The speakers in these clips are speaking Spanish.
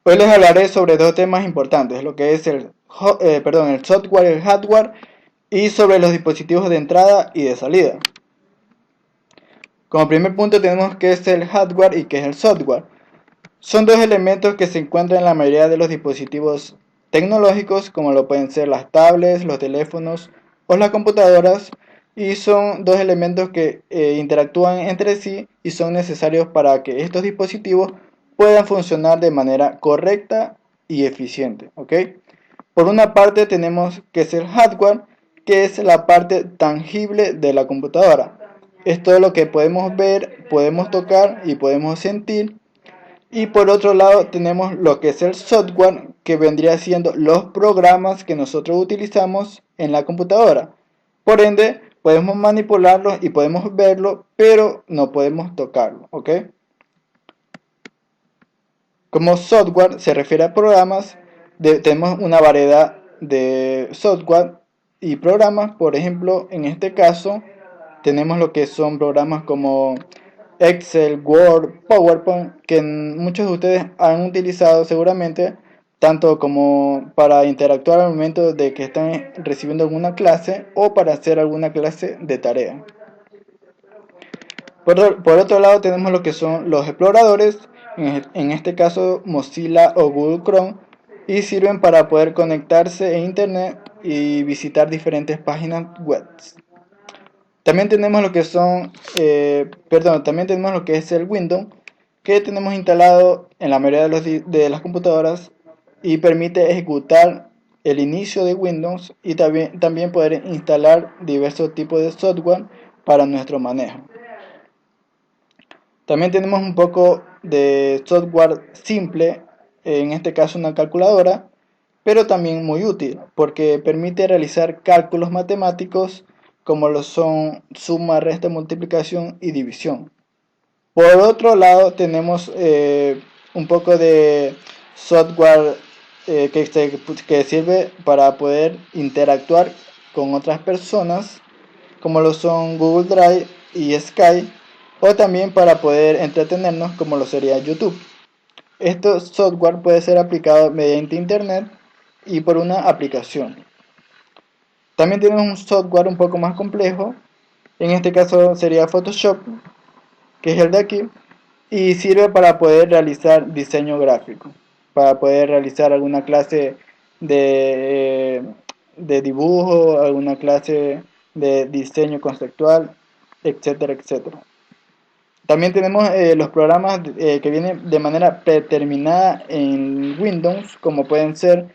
Hoy les hablaré sobre dos temas importantes, lo que es el software y el hardware, y sobre los dispositivos de entrada y de salida. Como primer punto tenemos qué es el hardware y qué es el software. Son dos elementos que se encuentran en la mayoría de los dispositivos tecnológicos, como lo pueden ser las tablets, los teléfonos o las computadoras, y son dos elementos que interactúan entre sí y son necesarios para que estos dispositivos puedan funcionar de manera correcta y eficiente, ¿ok? Por una parte tenemos que es el hardware, que es la parte tangible de la computadora. Es todo lo que podemos ver, podemos tocar y podemos sentir. Y por otro lado tenemos lo que es el software, que vendría siendo los programas que nosotros utilizamos en la computadora. Por ende, podemos manipularlos y podemos verlo, pero no podemos tocarlo, ¿ok? Como software se refiere a programas, tenemos una variedad de software y programas. Por ejemplo, en este caso tenemos lo que son programas como Excel, Word, PowerPoint, que muchos de ustedes han utilizado seguramente, tanto como para interactuar al momento de que están recibiendo alguna clase o para hacer alguna clase de tarea. Por otro lado tenemos lo que son los exploradores, en este caso Mozilla o Google Chrome, y sirven para poder conectarse a internet y visitar diferentes páginas web. También tenemos lo que también tenemos lo que es el Windows, que tenemos instalado en la mayoría de las computadoras y permite ejecutar el inicio de Windows y también poder instalar diversos tipos de software para nuestro manejo. También tenemos un poco de software simple, en este caso una calculadora, pero también muy útil porque permite realizar cálculos matemáticos como lo son suma, resta, multiplicación y división. Por otro lado tenemos un poco de software que sirve para poder interactuar con otras personas, como lo son Google Drive y Skype, o también para poder entretenernos, como lo sería YouTube. Este software puede ser aplicado mediante internet y por una aplicación. También tenemos un software un poco más complejo, en este caso sería Photoshop, que es el de aquí, y sirve para poder realizar diseño gráfico, para poder realizar alguna clase de, de dibujo, alguna clase de diseño conceptual, etcétera, etcétera. También tenemos los programas que vienen de manera predeterminada en Windows, como pueden ser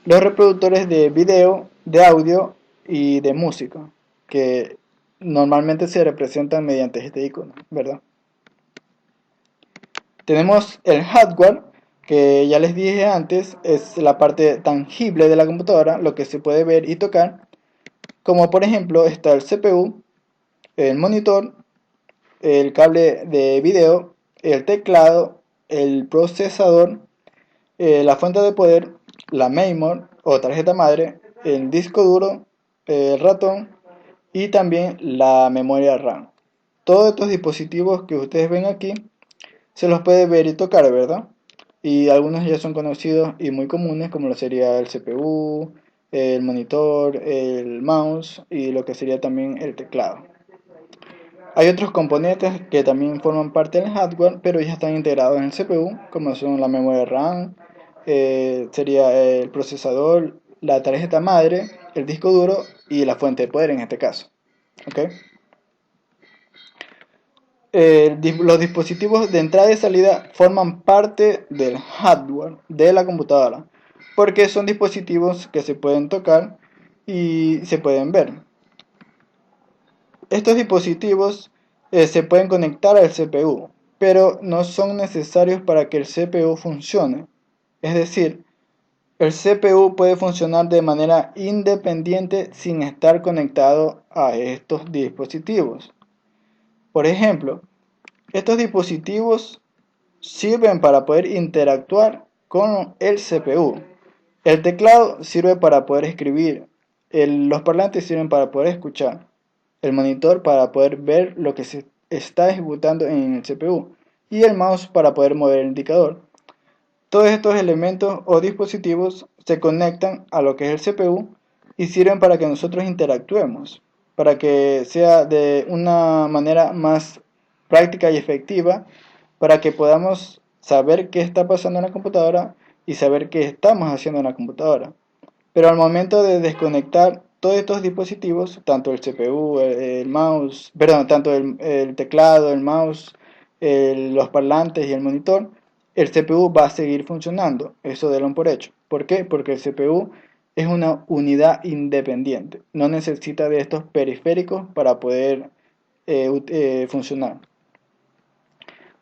los reproductores de video, de audio y de música, que normalmente se representan mediante este icono, ¿verdad? Tenemos el hardware, que ya les dije antes, es la parte tangible de la computadora, lo que se puede ver y tocar, como por ejemplo está el CPU, el monitor, el cable de video, el teclado, el procesador, la fuente de poder, la memory o tarjeta madre, el disco duro, el ratón y también la memoria RAM. Todos estos dispositivos que ustedes ven aquí se los puede ver y tocar, ¿verdad? Y algunos ya son conocidos y muy comunes, como lo sería el CPU, el monitor, el mouse y lo que sería también el teclado. Hay otros componentes que también forman parte del hardware, pero ya están integrados en el CPU, como son la memoria RAM, sería el procesador, la tarjeta madre, el disco duro y la fuente de poder en este caso. ¿Okay? Los dispositivos de entrada y salida forman parte del hardware de la computadora, porque son dispositivos que se pueden tocar y se pueden ver. Estos dispositivos se pueden conectar al CPU, pero no son necesarios para que el CPU funcione. Es decir, el CPU puede funcionar de manera independiente sin estar conectado a estos dispositivos. Por ejemplo, estos dispositivos sirven para poder interactuar con el CPU. El teclado sirve para poder escribir. Los parlantes sirven para poder escuchar. El monitor para poder ver lo que se está ejecutando en el CPU. Y el mouse para poder mover el indicador. Todos estos elementos o dispositivos se conectan a lo que es el CPU y sirven para que nosotros interactuemos, para que sea de una manera más práctica y efectiva, para que podamos saber qué está pasando en la computadora y saber qué estamos haciendo en la computadora. Pero al momento de desconectar todos estos dispositivos, tanto el CPU, el mouse, perdón, tanto el teclado, el mouse, los parlantes y el monitor, el CPU va a seguir funcionando. Eso denlo por hecho. ¿Por qué? Porque el CPU es una unidad independiente. No necesita de estos periféricos para poder funcionar.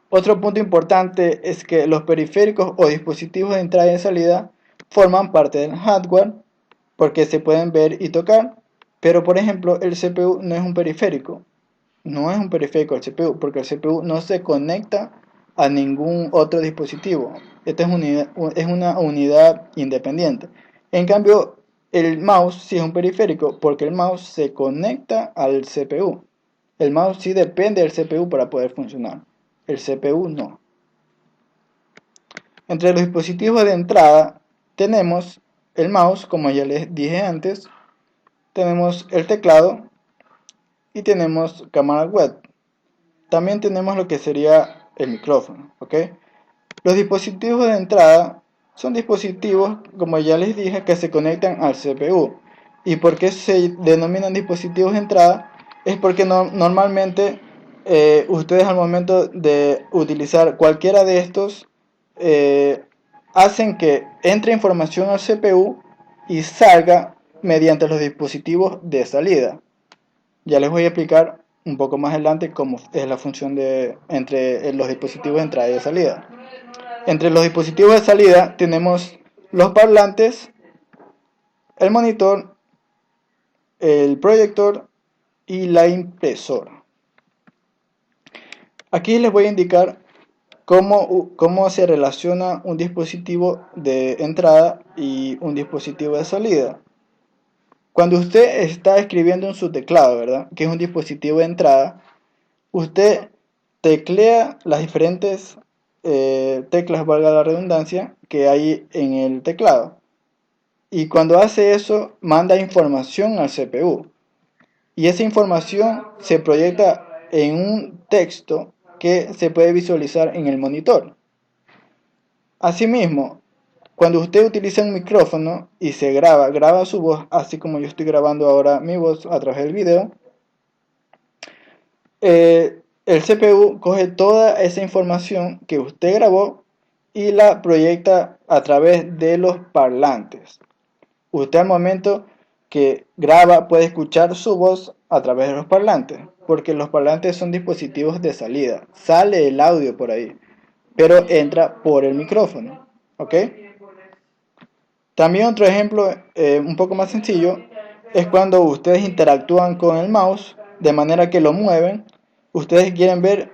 Otro punto importante es que los periféricos o dispositivos de entrada y salida forman parte del hardware porque se pueden ver y tocar, pero por ejemplo el CPU no es un periférico, el CPU, porque el CPU no se conecta a ningún otro dispositivo. Esta es una unidad independiente. En cambio, el mouse sí es un periférico porque el mouse se conecta al CPU. El mouse sí depende del CPU para poder funcionar. El CPU no. Entre los dispositivos de entrada tenemos el mouse, como ya les dije antes, tenemos el teclado y tenemos cámara web. También tenemos lo que sería el micrófono, ¿ok? Los dispositivos de entrada son dispositivos, como ya les dije, que se conectan al CPU. ¿Y por qué se denominan dispositivos de entrada? Es porque normalmente ustedes al momento de utilizar cualquiera de estos hacen que entre información al CPU y salga mediante los dispositivos de salida. Ya les voy a explicar un poco más adelante cómo es la función entre los dispositivos de entrada y de salida. Entre los dispositivos de salida tenemos los parlantes, el monitor, el proyector y la impresora. Aquí les voy a indicar cómo se relaciona un dispositivo de entrada y un dispositivo de salida. Cuando usted está escribiendo en su teclado, ¿verdad?, que es un dispositivo de entrada, usted teclea las diferentes teclas, valga la redundancia, que hay en el teclado. Y cuando hace eso, manda información al CPU. Y esa información se proyecta en un texto que se puede visualizar en el monitor. Asimismo, cuando usted utiliza un micrófono y se graba su voz, así como yo estoy grabando ahora mi voz a través del video, el CPU coge toda esa información que usted grabó y la proyecta a través de los parlantes. Usted al momento que graba puede escuchar su voz a través de los parlantes, porque los parlantes son dispositivos de salida. Sale el audio por ahí, pero entra por el micrófono, ¿ok? También otro ejemplo un poco más sencillo es cuando ustedes interactúan con el mouse de manera que lo mueven. Ustedes quieren ver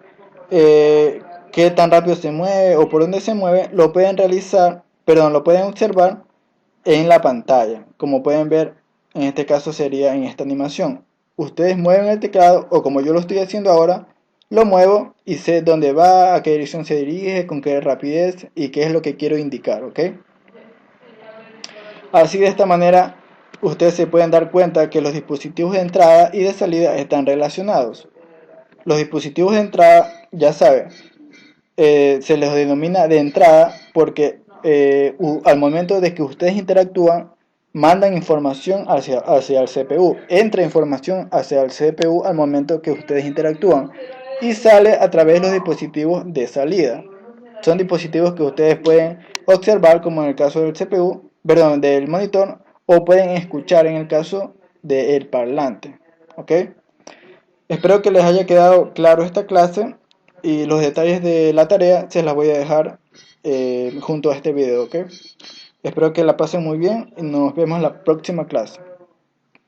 qué tan rápido se mueve o por dónde se mueve, lo pueden observar en la pantalla. Como pueden ver, en este caso sería en esta animación. Ustedes mueven el teclado o como yo lo estoy haciendo ahora, lo muevo y sé dónde va, a qué dirección se dirige, con qué rapidez y qué es lo que quiero indicar, ¿ok? Así de esta manera ustedes se pueden dar cuenta que los dispositivos de entrada y de salida están relacionados. Los dispositivos de entrada, ya saben, se les denomina de entrada porque al momento de que ustedes interactúan, mandan información hacia el CPU, entra información hacia el CPU al momento que ustedes interactúan y sale a través de los dispositivos de salida. Son dispositivos que ustedes pueden observar como en el caso del CPU, perdón, del monitor, o pueden escuchar en el caso del parlante, ¿ok? Espero que les haya quedado claro esta clase y los detalles de la tarea se las voy a dejar junto a este video, ¿ok? Espero que la pasen muy bien y nos vemos en la próxima clase.